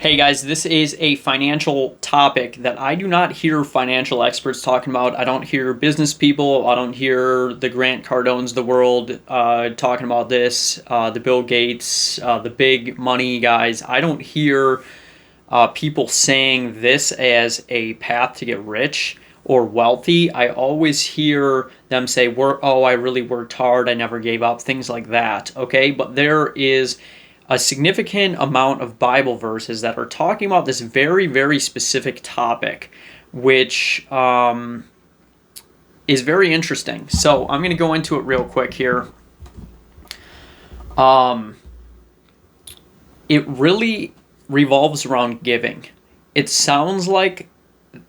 Hey guys, this is a financial topic that I do not hear financial experts talking about. I don't hear business people. I don't hear the Grant Cardones of the world talking about this, the Bill Gates, the big money guys. I don't hear people saying this as a path to get rich or wealthy. I always hear them say, I really worked hard. I never gave up," things like that. Okay, but there is a significant amount of Bible verses that are talking about this very, very specific topic, which is very interesting. So I'm going to go into it real quick here. It really revolves around giving. It sounds like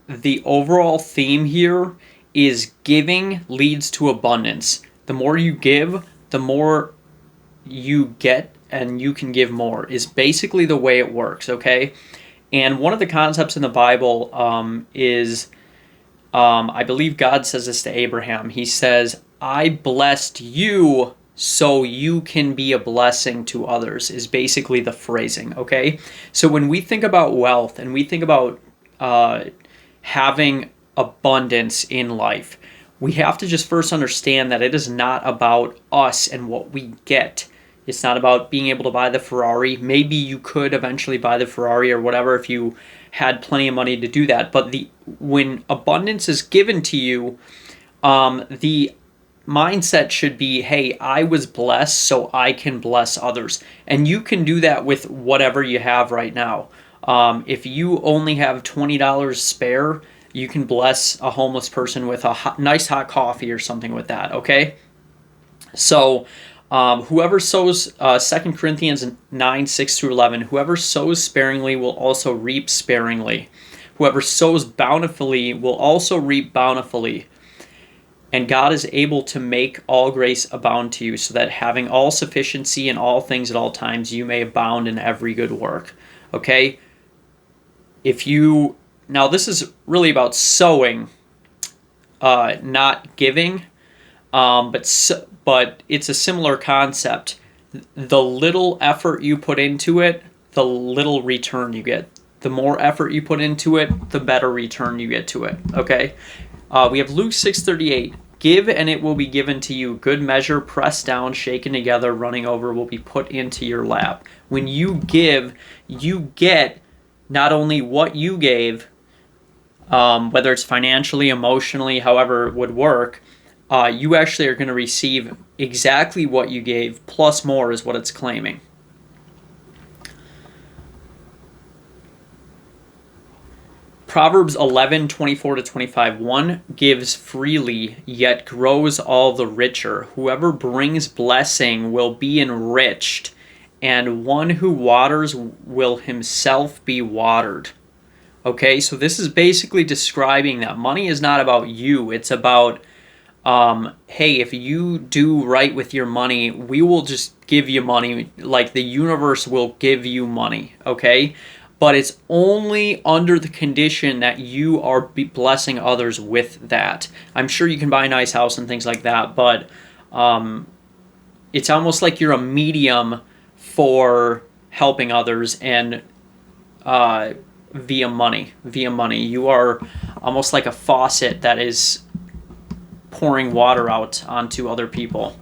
the overall theme here is giving leads to abundance. The more you give, the more you get, and you can give more, is basically the way it works, okay? And one of the concepts in the Bible is, I believe God says this to Abraham. He says, "I blessed you so you can be a blessing to others," is basically the phrasing, okay? So when we think about wealth and we think about having abundance in life, we have to just first understand that it is not about us and what we get. It's not about being able to buy the Ferrari. Maybe you could eventually buy the Ferrari or whatever if you had plenty of money to do that. But when abundance is given to you, the mindset should be, hey, I was blessed so I can bless others. And you can do that with whatever you have right now. If you only have $20 spare, you can bless a homeless person with a nice hot coffee or something with that, okay? So whoever sows, 2 Corinthians 9, 6 through 11, whoever sows sparingly will also reap sparingly. Whoever sows bountifully will also reap bountifully. And God is able to make all grace abound to you, so that having all sufficiency in all things at all times, you may abound in every good work. Okay? Now this is really about sowing, not giving. But it's a similar concept. The little effort you put into it, the little return you get. The more effort you put into it, the better return you get to it. Okay? We have Luke 6:38. "Give, and it will be given to you. Good measure, pressed down, shaken together, running over, will be put into your lap." When you give, you get not only what you gave, whether it's financially, emotionally, however it would work, you actually are going to receive exactly what you gave, plus more is what it's claiming. Proverbs 11:24-25. "One gives freely, yet grows all the richer. Whoever brings blessing will be enriched, and one who waters will himself be watered." Okay, so this is basically describing that money is not about you. It's about, hey, if you do right with your money, we will just give you money. Like the universe will give you money, okay? But it's only under the condition that you are blessing others with that. I'm sure you can buy a nice house and things like that, but it's almost like you're a medium for helping others, and via money. You are almost like a faucet that is pouring water out onto other people.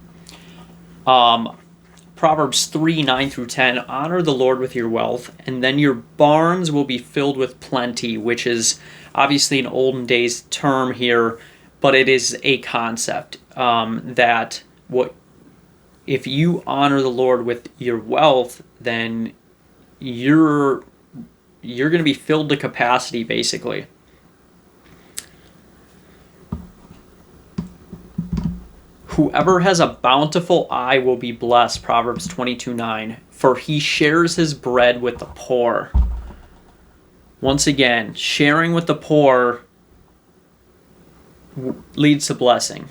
Proverbs 3, 9-10, "Honor the Lord with your wealth, and then your barns will be filled with plenty," which is obviously an olden days term here, but it is a concept that if you honor the Lord with your wealth, then you're going to be filled to capacity, basically. "Whoever has a bountiful eye will be blessed," Proverbs 22:9, "for he shares his bread with the poor." Once again, sharing with the poor leads to blessing.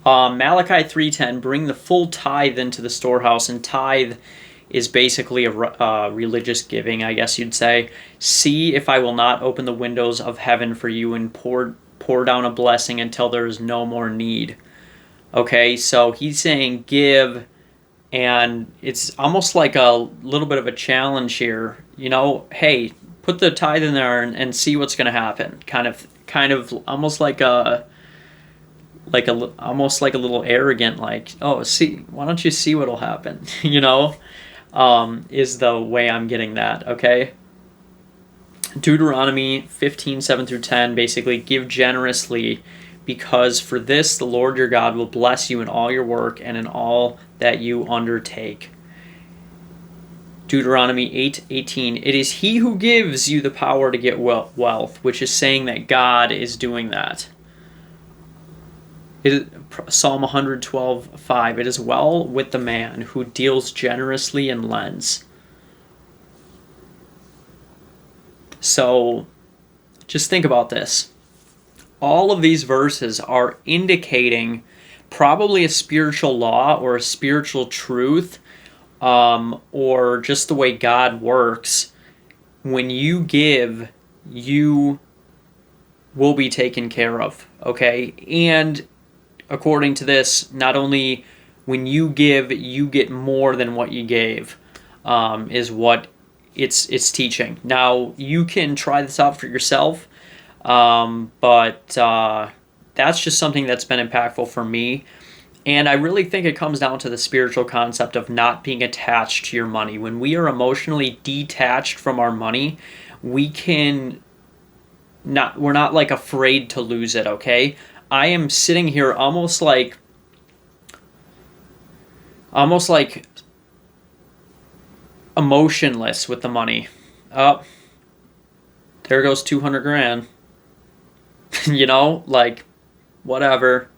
Malachi 3:10, "Bring the full tithe into the storehouse," and tithe is basically a religious giving, I guess you'd say. "See if I will not open the windows of heaven for you and pour down a blessing until there is no more need." Okay, so he's saying give And it's almost like a little bit of a challenge here. Hey, put the tithe in there and see what's going to happen. Kind of almost almost like a little arrogant, like, oh, see, why don't you see what'll happen? Is the way I'm getting that. Okay. Deuteronomy 15:7-10, basically, give generously, because for this the Lord your God will bless you in all your work and in all that you undertake. Deuteronomy 8:18, it is he who gives you the power to get wealth, which is saying that God is doing that. Psalm 112:5, it is well with the man who deals generously and lends. So just think about this. All of these verses are indicating probably a spiritual law or a spiritual truth, or just the way God works. When you give, you will be taken care of, okay? And according to this, not only when you give, you get more than what you gave, is what it's teaching. Now, you can try this out for yourself. But that's just something that's been impactful for me. And I really think it comes down to the spiritual concept of not being attached to your money. When we are emotionally detached from our money, we're not like afraid to lose it, okay? I am sitting here almost like emotionless with the money. Oh, there goes 200 grand. Like, whatever.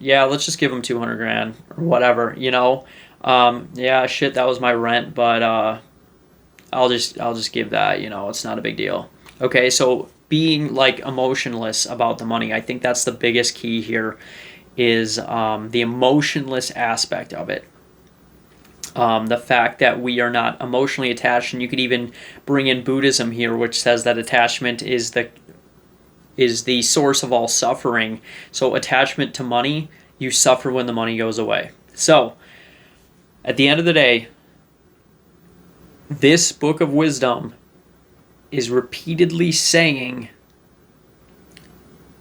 Yeah, let's just give him 200 grand or whatever, yeah, shit, that was my rent, but I'll just give that, it's not a big deal. Okay, so being like emotionless about the money, I think that's the biggest key here, is the emotionless aspect of it. The fact that we are not emotionally attached, and you could even bring in Buddhism here, which says that attachment is the source of all suffering. So attachment to money, you suffer when the money goes away. So at the end of the day, this book of wisdom is repeatedly saying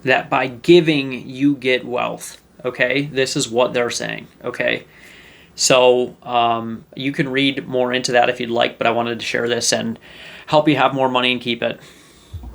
that by giving you get wealth. Okay, this is what they're saying. Okay. So you can read more into that if you'd like, but I wanted to share this and help you have more money and keep it.